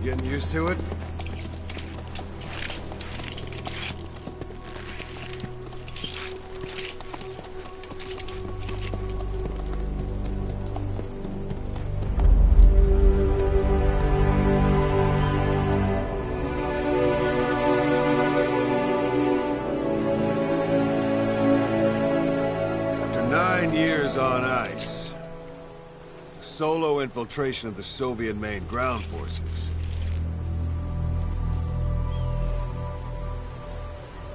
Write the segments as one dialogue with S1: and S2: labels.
S1: Getting used to it? After 9 years on ice, solo infiltration of the Soviet main ground forces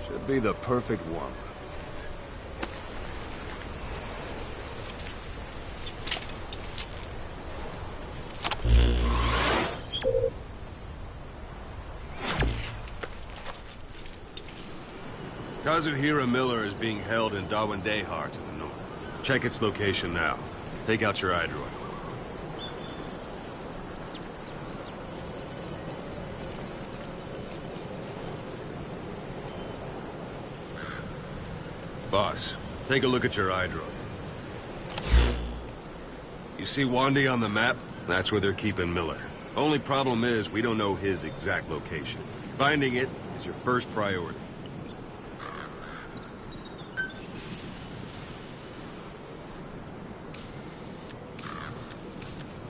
S1: should be the perfect one. Kazuhira Miller is being held in Dawandehar to the north. Check its location now. Take out your iDroid. Boss, take a look at your iDroid. You see Wandy on the map? That's where they're keeping Miller. Only problem is, we don't know his exact location. Finding it is your first priority.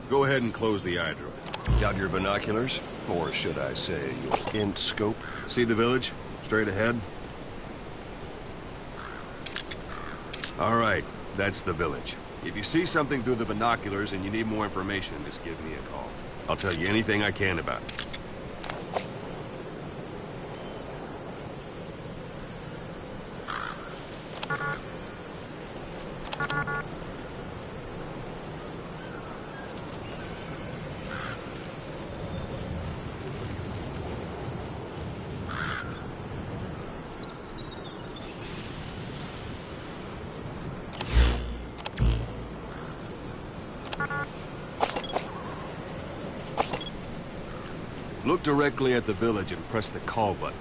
S1: Go ahead and close the iDroid.
S2: Got your binoculars? Or should I say, your int scope?
S1: See the village? Straight ahead? All right, that's the village. If you see something through the binoculars and you need more information, just give me a call. I'll tell you anything I can about it. Look directly at the village and press the call button.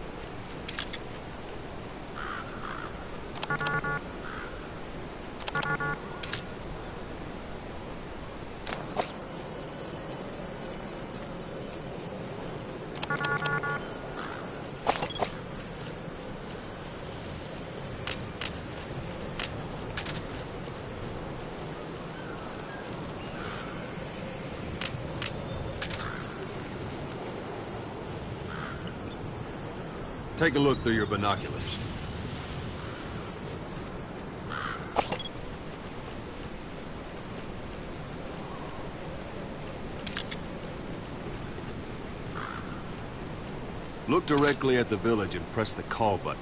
S1: Take a look through your binoculars. Look directly at the village and press the call button.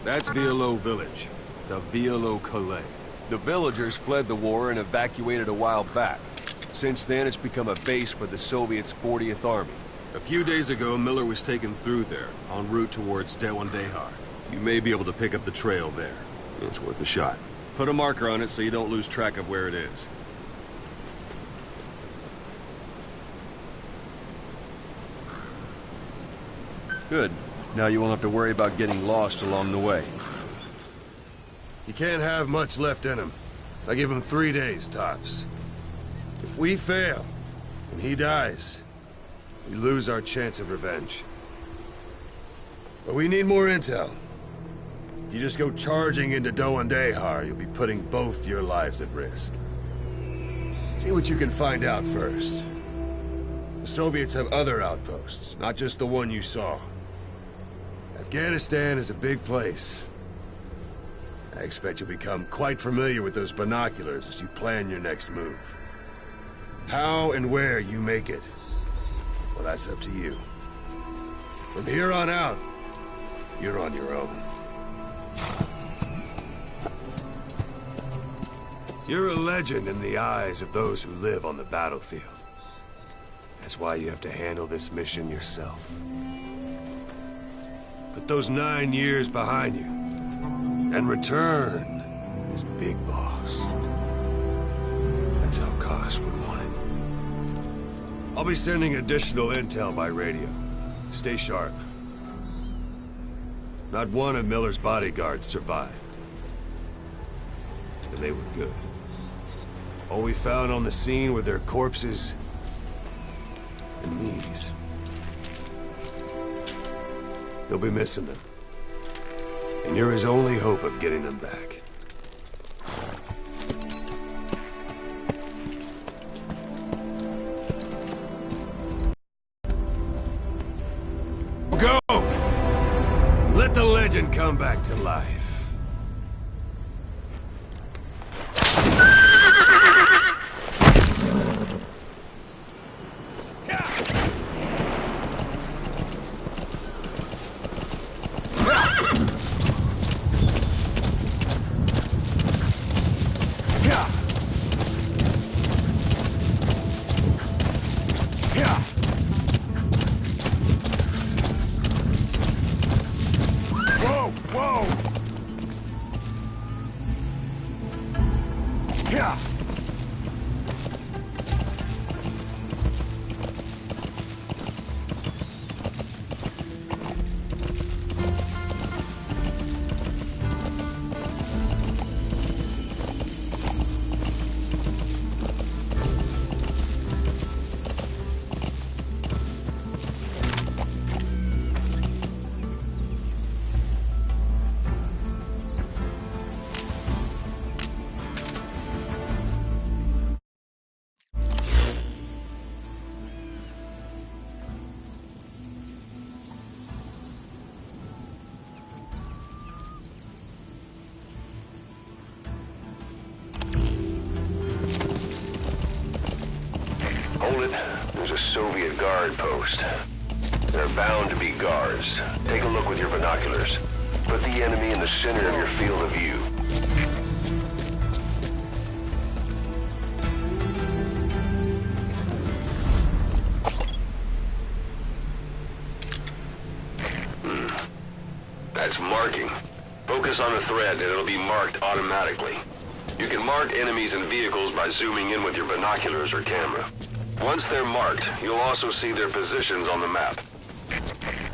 S1: That's Violo Village, the Violo Calais. The villagers fled the war and evacuated a while back. Since then, it's become a base for the Soviets' 40th Army. A few days ago, Miller was taken through there, en route towards Dawandehar. You may be able to pick up the trail there. It's worth a shot. Put a marker on it so you don't lose track of where it is. Good. Now you won't have to worry about getting lost along the way. You can't have much left in him. I give him 3 days, tops. If we fail, and he dies, we lose our chance of revenge. But we need more intel. If you just go charging into Dawandehar, you'll be putting both your lives at risk. See what you can find out first. The Soviets have other outposts, not just the one you saw. Afghanistan is a big place. I expect you'll become quite familiar with those binoculars as you plan your next move. How and where you make it, well, that's up to you. From here on out, you're on your own. You're a legend in the eyes of those who live on the battlefield. That's why you have to handle this mission yourself. Put those 9 years behind you, and return as Big Boss. That's how Koss would want it. I'll be sending additional intel by radio. Stay sharp. Not one of Miller's bodyguards survived. and they were good. All we found on the scene were their corpses and these. You'll be missing them. And you're his only hope of getting them back. Go! Let the legend come back to life.
S2: Hold it. There's a Soviet guard post. There are bound to be guards. Take a look with your binoculars. Put the enemy in the center of your field of view. That's marking. Focus on the thread and it'll be marked automatically. You can mark enemies and vehicles by zooming in with your binoculars or camera. Once they're marked, you'll also see their positions on the map.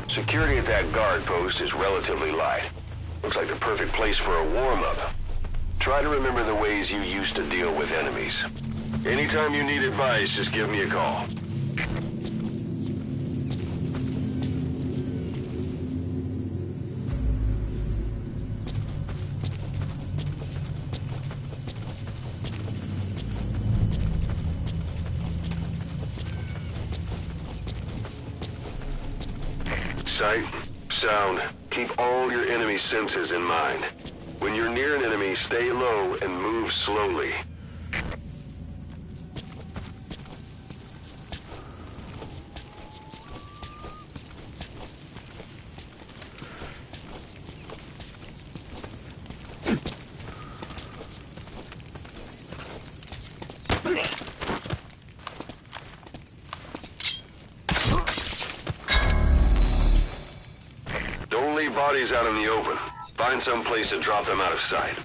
S2: Security at that guard post is relatively light. Looks like the perfect place for a warm-up. Try to remember the ways you used to deal with enemies. Anytime you need advice, just give me a call. Sight, sound, keep all your enemy senses in mind. When you're near an enemy, stay low and move slowly. Don't leave bodies out in the open. Find some place to drop them out of sight.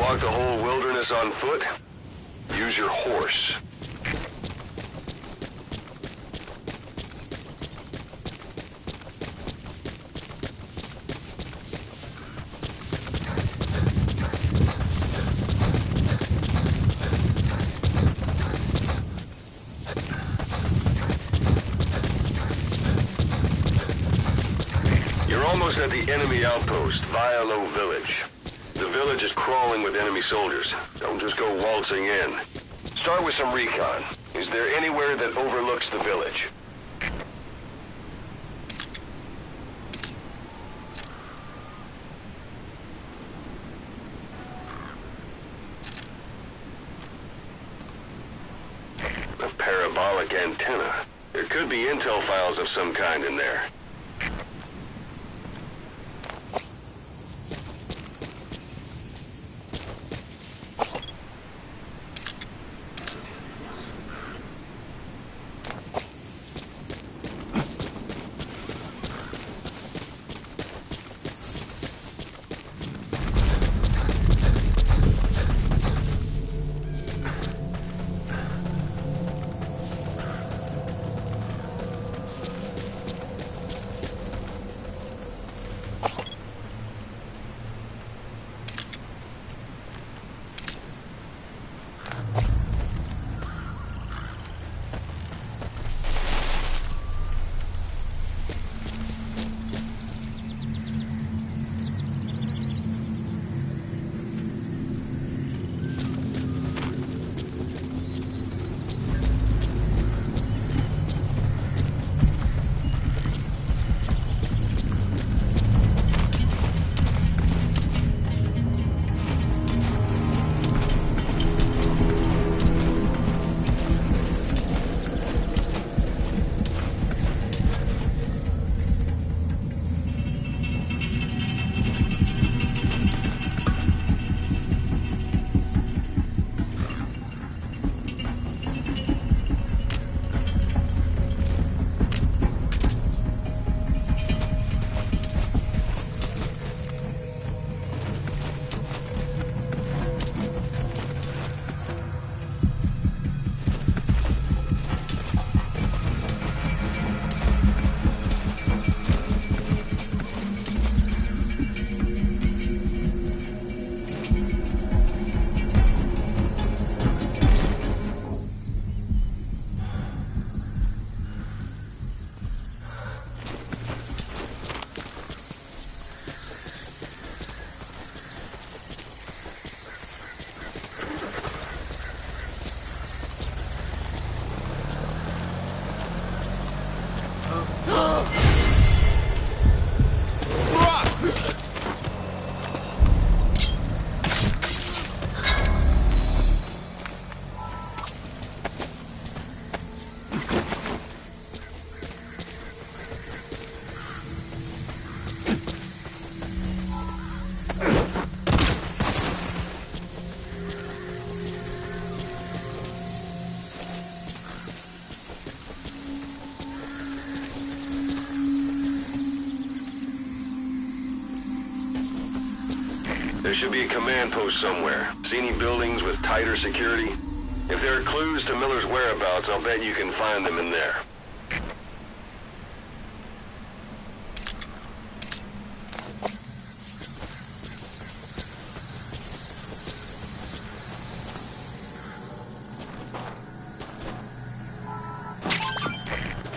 S2: walk the whole wilderness on foot? Use your horse. You're almost at the enemy outpost, Valeu village. The village is crawling with enemy soldiers. Don't just go waltzing in. Start with some recon. Is there anywhere that overlooks the village? A parabolic antenna. There could be intel files of some kind in there. There should be a command post somewhere. See any buildings with tighter security? If there are clues to Miller's whereabouts, I'll bet you can find them in there.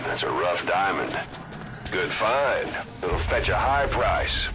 S2: That's a rough diamond. Good find. It'll fetch a high price.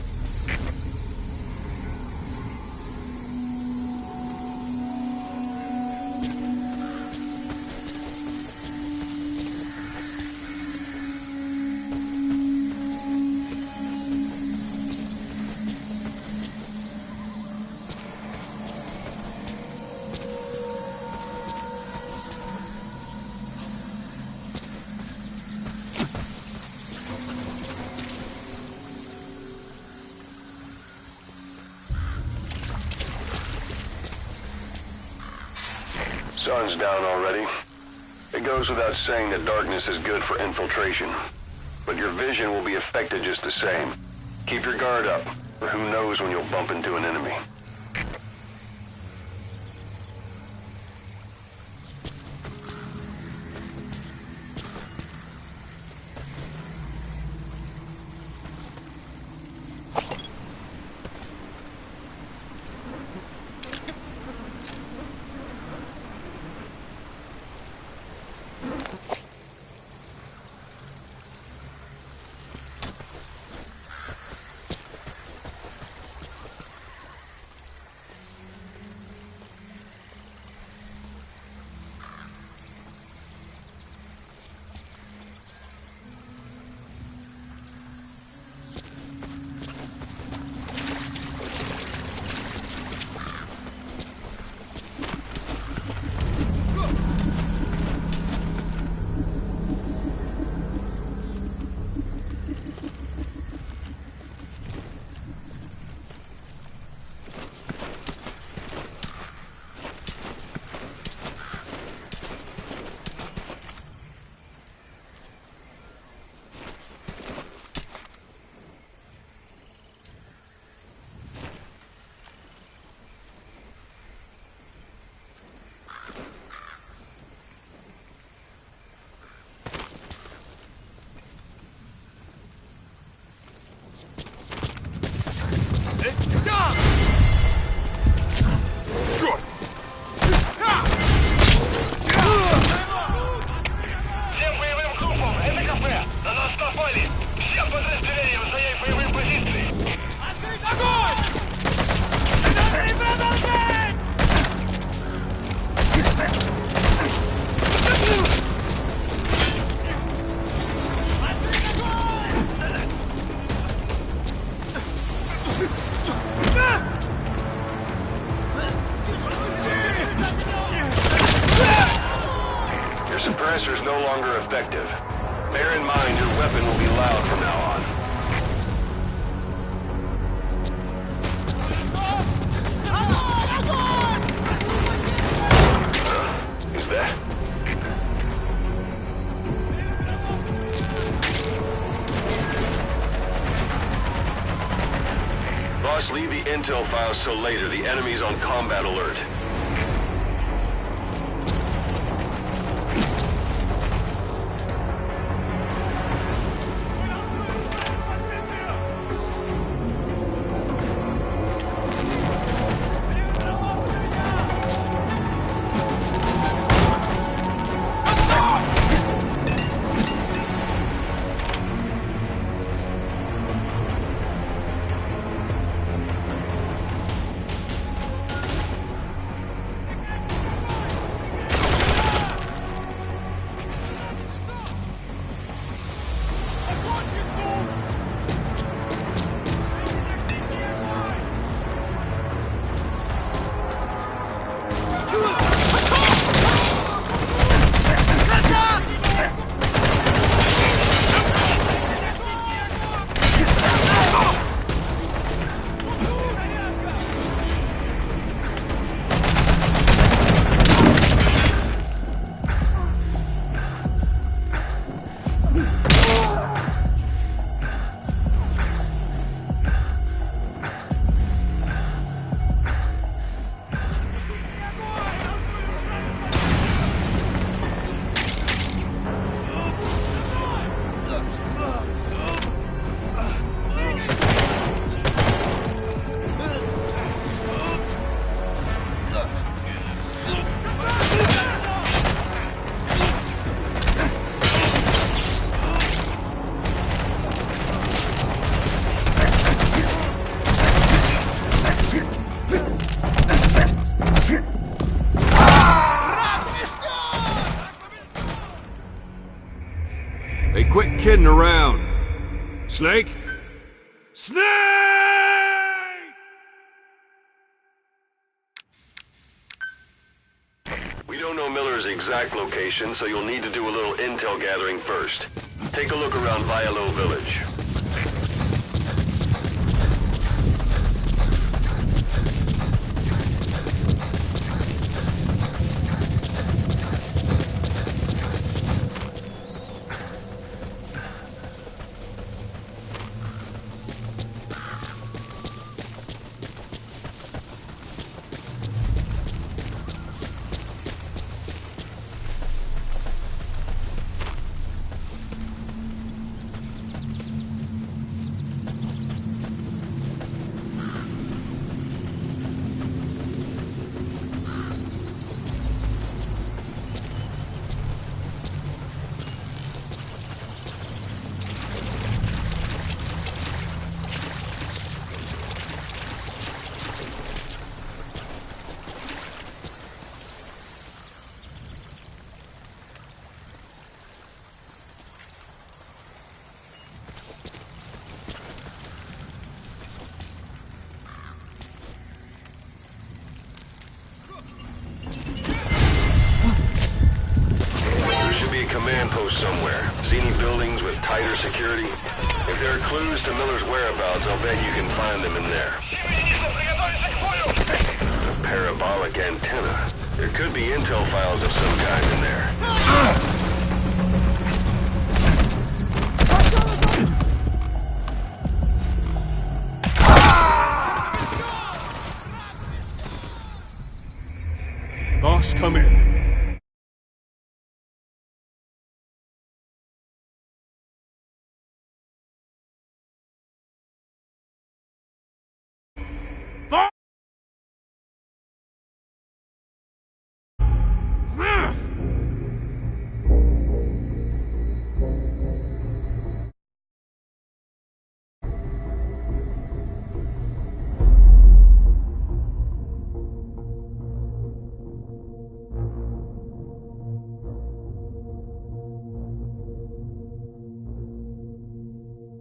S2: Sun's down already. It goes without saying that darkness is good for infiltration. But your vision will be affected just the same. Keep your guard up, for who knows when you'll bump into an enemy. blaster's no longer effective. Bear in mind your weapon will be loud from now on. Is that? Boss, leave the intel files till later. The enemy's on combat alert.
S1: Hey, quit kidding around. Snake? Snake!
S2: We don't know Miller's exact location, so you'll need to do a little intel gathering first. Take a look around Valeu village. Command post somewhere. See any buildings with tighter security? If there are clues to Miller's whereabouts, I'll bet you can find them in there. A parabolic antenna. There could be intel files of some kind in there.
S1: Boss, come in.